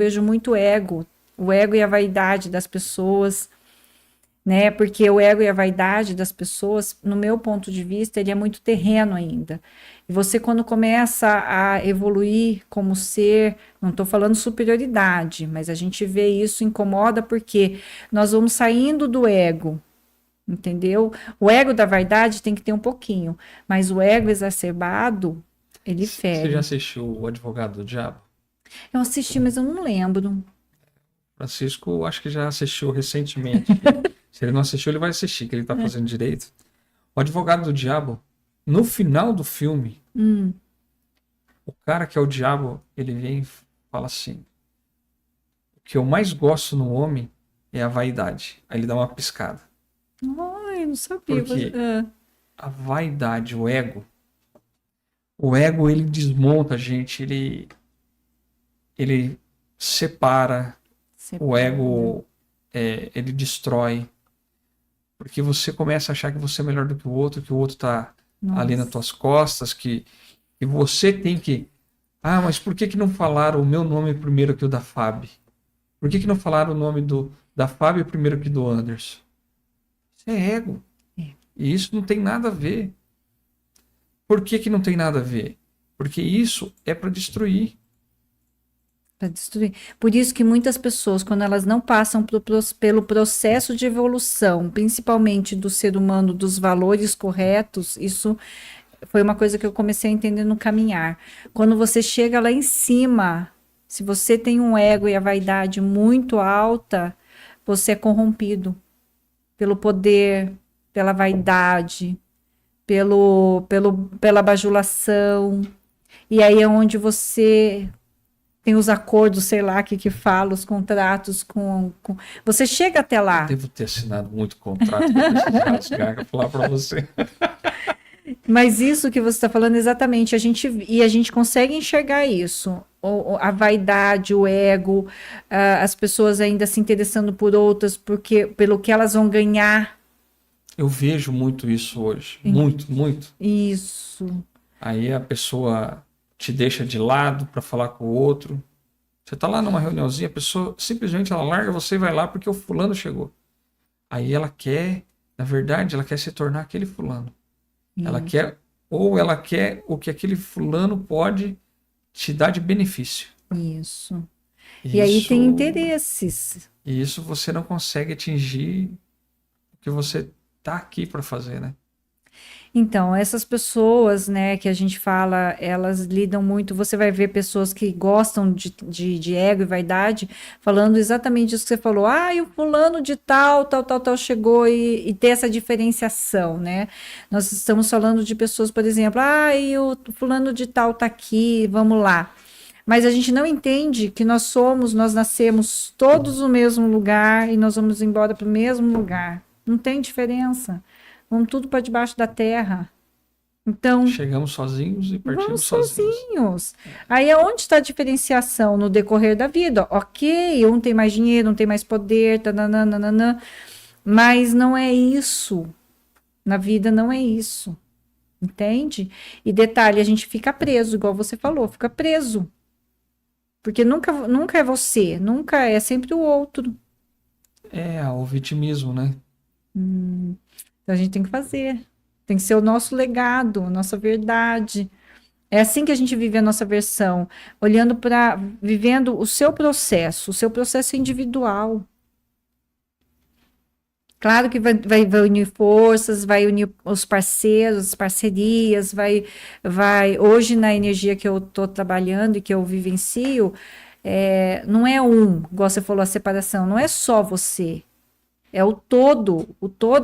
vejo muito ego, o ego e a vaidade das pessoas, né? Porque o ego e a vaidade das pessoas, no meu ponto de vista, ele é muito terreno ainda. E você, quando começa a evoluir como ser, não estou falando superioridade, mas a gente vê isso incomoda porque nós vamos saindo do ego, entendeu? O ego da vaidade tem que ter um pouquinho, mas o ego exacerbado, ele Você já fere. assistiu O Advogado do Diabo? Eu assisti, mas eu não lembro. Francisco, acho que já assistiu recentemente. Se ele não assistiu, ele vai assistir, que ele tá fazendo direito. O Advogado do Diabo, no final do filme, o cara que é o diabo, ele vem e fala assim: o que eu mais gosto no homem é a vaidade. Aí ele dá uma piscada. Ai, não sabia. Porque a vaidade, o ego ele desmonta a gente, ele separa, o Separa. ego ele destrói. Porque você começa a achar que você é melhor do que o outro tá ali nas Nossa. tuas costas, que você tem que. Ah, mas por que que não falaram o meu nome primeiro que o da Fábio? Por que que não falaram o nome da Fábio primeiro que do Anderson? Isso é ego. É. E isso não tem nada a ver. Por que que não tem nada a ver? Porque isso é para destruir. Para destruir. Por isso que muitas pessoas, quando elas não passam pelo processo de evolução, principalmente do ser humano, dos valores corretos, isso foi uma coisa que eu comecei a entender no caminhar. Quando você chega lá em cima, se você tem um ego e a vaidade muito alta, você é corrompido pelo poder, pela vaidade, pela bajulação. E aí é onde você tem os acordos, sei lá, que fala, os contratos com. Você chega até Eu lá. devo ter assinado muito contrato para precisar rasgar, pra falar para você. Mas isso que você está falando exatamente, a gente consegue enxergar isso. A vaidade, o ego, as pessoas ainda se interessando por outras, porque pelo que elas vão ganhar. Eu vejo muito isso hoje. Muito, muito. Isso. Aí a pessoa te deixa de lado para falar com o outro. Você tá lá numa reuniãozinha, a pessoa simplesmente ela larga você e vai lá porque o fulano chegou. Aí ela quer, na verdade, ela quer se tornar aquele fulano. Ela quer, ou ela quer o que aquele fulano pode te dar de benefício. Isso. E aí tem Isso, interesses. e isso você não consegue atingir o que você tá aqui para fazer, né? Então, essas pessoas, né, que a gente fala, elas lidam muito. Você vai ver pessoas que gostam de ego e vaidade, falando exatamente isso que você falou. Ah, e o fulano de tal, tal, tal, tal chegou e ter essa diferenciação, né? Nós estamos falando de pessoas, por exemplo, ah, e o fulano de tal tá aqui, vamos lá. Mas a gente não entende que nós nascemos todos no mesmo lugar e nós vamos embora para o mesmo lugar. Não tem diferença. Vamos tudo para debaixo da terra. Então, Chegamos sozinhos e vamos partimos sozinhos. sozinhos. Aí é onde está a diferenciação no decorrer da vida? Ok, um tem mais dinheiro, um tem mais poder, tananana, mas não é isso. Na vida não é isso. Entende? E detalhe, a gente fica preso, igual você falou, fica preso. Porque nunca é você, nunca é sempre o outro. É, o vitimismo, né? Então a gente tem que fazer. Tem que ser o nosso legado, a nossa verdade. É assim que a gente vive a nossa versão, olhando para, vivendo o seu processo individual. Claro que vai unir forças, vai unir os parceiros, as parcerias, hoje na energia que eu estou trabalhando e que eu vivencio, não é igual você falou, a separação, não é só você, é o todo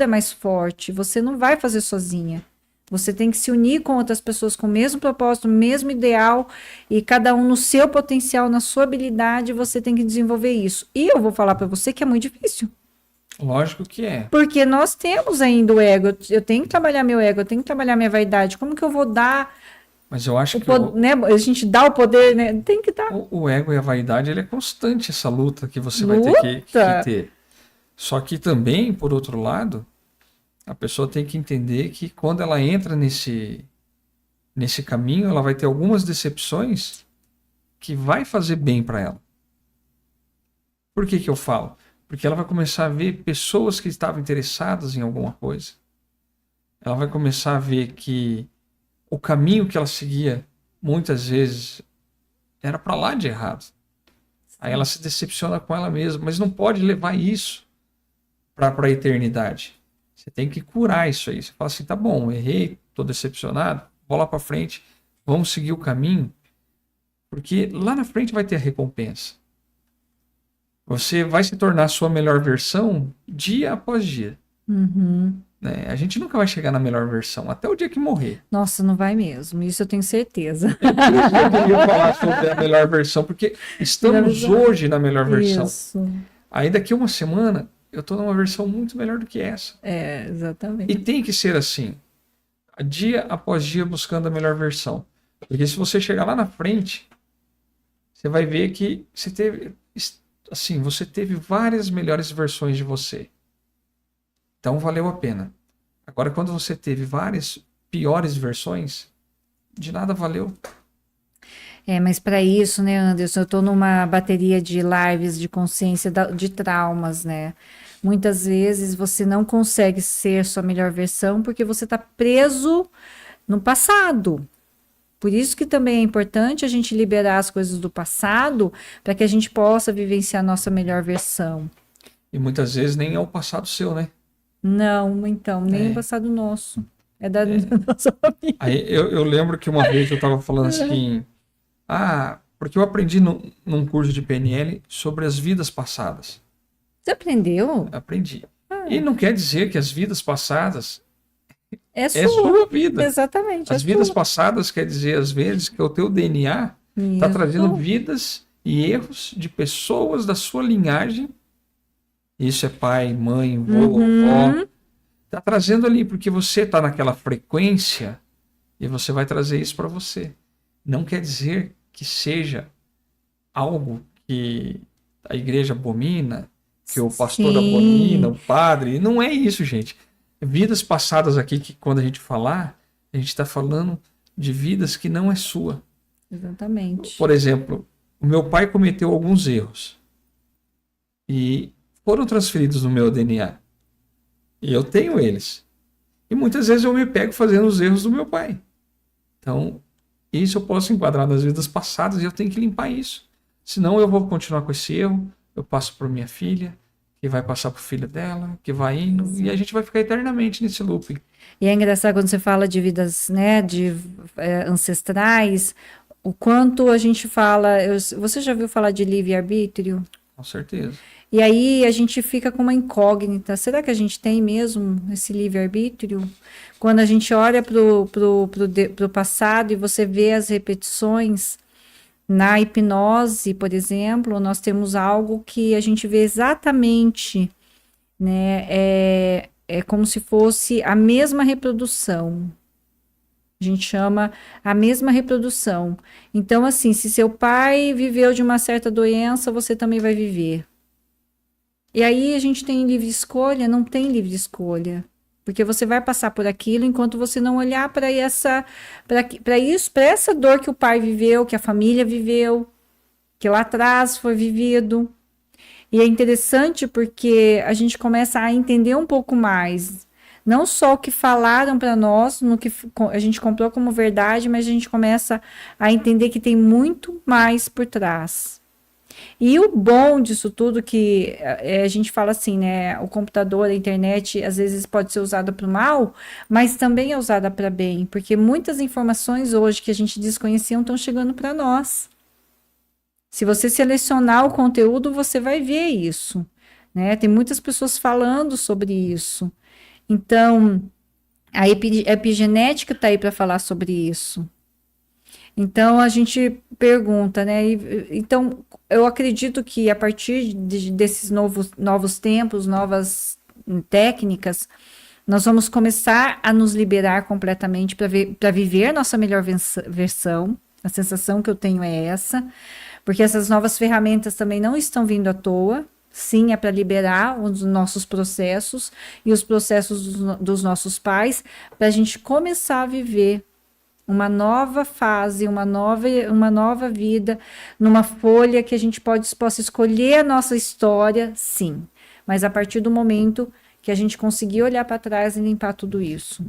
é mais forte, você não vai fazer sozinha. Você tem que se unir com outras pessoas com o mesmo propósito, o mesmo ideal, e cada um no seu potencial, na sua habilidade, você tem que desenvolver isso. E eu vou falar para você que é muito difícil. Lógico que é. Porque nós temos ainda o ego. Eu tenho que trabalhar meu ego, eu tenho que trabalhar minha vaidade. Como que eu vou dar Mas eu acho o que poder, né? A gente dá o poder, né? Tem que dar. o ego e a vaidade, ele é constante essa luta que você vai ter que Luta. ter. Só que também, por outro lado, a pessoa tem que entender que quando ela entra nesse caminho, ela vai ter algumas decepções que vai fazer bem para ela. Por que que eu falo? Porque ela vai começar a ver pessoas que estavam interessadas em alguma coisa. Ela vai começar a ver que o caminho que ela seguia, muitas vezes, era para lá de errado. Aí ela se decepciona com ela mesma, mas não pode levar isso para a eternidade. Você tem que curar isso aí. Você fala assim, tá bom, errei, tô decepcionado, vou lá para frente, vamos seguir o caminho, porque lá na frente vai ter a recompensa. Você vai se tornar a sua melhor versão dia após dia. Né? A gente nunca vai chegar na melhor versão, até o dia que morrer. Nossa, não vai mesmo. Isso eu tenho certeza. Por isso que eu queria falar sobre a melhor versão, porque estamos hoje na melhor versão. Isso. Aí daqui uma semana, eu estou numa versão muito melhor do que essa. É, exatamente. E tem que ser assim, dia após dia buscando a melhor versão. Porque se você chegar lá na frente, você vai ver que você teve várias melhores versões de você. Então valeu a pena. Agora, quando você teve várias piores versões, de nada valeu. Mas para isso, né, Anderson, eu estou numa bateria de lives de consciência de traumas, né? Muitas vezes você não consegue ser sua melhor versão porque você está preso no passado. Por isso que também é importante a gente liberar as coisas do passado para que a gente possa vivenciar a nossa melhor versão. E muitas vezes nem é o passado seu, né? Não, então, nem o passado nosso. É da nossa família. Aí eu lembro que uma vez eu estava falando assim, porque eu aprendi num curso de PNL sobre as vidas passadas. Você aprendeu? Aprendi. E não quer dizer que as vidas passadas é sua vida. Exatamente. As vidas passadas quer dizer, às vezes, que o teu DNA está trazendo vidas e erros de pessoas da sua linhagem. Isso é pai, mãe, vô, avó. Está trazendo ali, porque você está naquela frequência e você vai trazer isso para você. Não quer dizer que seja algo que a igreja abomina, que o pastor abomina, o padre. Não é isso, gente. Vidas passadas aqui, que quando a gente falar, a gente está falando de vidas que não é sua. Exatamente. Por exemplo, o meu pai cometeu alguns erros. E foram transferidos no meu DNA. E eu tenho eles. E muitas vezes eu me pego fazendo os erros do meu pai. Então, isso eu posso enquadrar nas vidas passadas e eu tenho que limpar isso. Senão eu vou continuar com esse erro, eu passo para minha filha, que vai passar para o filho dela, que vai indo, e a gente vai ficar eternamente nesse looping. E é engraçado quando você fala de vidas, né, ancestrais, o quanto a gente fala... Você já ouviu falar de livre-arbítrio? Com certeza. E aí a gente fica com uma incógnita. Será que a gente tem mesmo esse livre-arbítrio? Quando a gente olha pro passado e você vê as repetições, na hipnose, por exemplo, nós temos algo que a gente vê exatamente, né? É como se fosse a mesma reprodução. A gente chama a mesma reprodução. Então, assim, se seu pai viveu de uma certa doença, você também vai viver. E aí a gente tem livre escolha? Não tem livre escolha. Porque você vai passar por aquilo enquanto você não olhar para essa dor que o pai viveu, que a família viveu, que lá atrás foi vivido. E é interessante porque a gente começa a entender um pouco mais. Não só o que falaram para nós, no que a gente comprou como verdade, mas a gente começa a entender que tem muito mais por trás. E o bom disso tudo que a gente fala assim, né? O computador, a internet, às vezes pode ser usada para o mal, mas também é usada para bem, porque muitas informações hoje que a gente desconhecia estão chegando para nós. Se você selecionar o conteúdo, você vai ver isso, né? Tem muitas pessoas falando sobre isso. Então, a epigenética está aí para falar sobre isso. Então, a gente pergunta, né? Então, eu acredito que a partir desses novos tempos, novas técnicas, nós vamos começar a nos liberar completamente para viver nossa melhor versão. A sensação que eu tenho é essa, porque essas novas ferramentas também não estão vindo à toa. Sim, é para liberar os nossos processos e os processos dos nossos pais, para a gente começar a viver uma nova fase, uma nova vida, numa folha que a gente possa escolher a nossa história, sim. Mas a partir do momento que a gente conseguir olhar para trás e limpar tudo isso.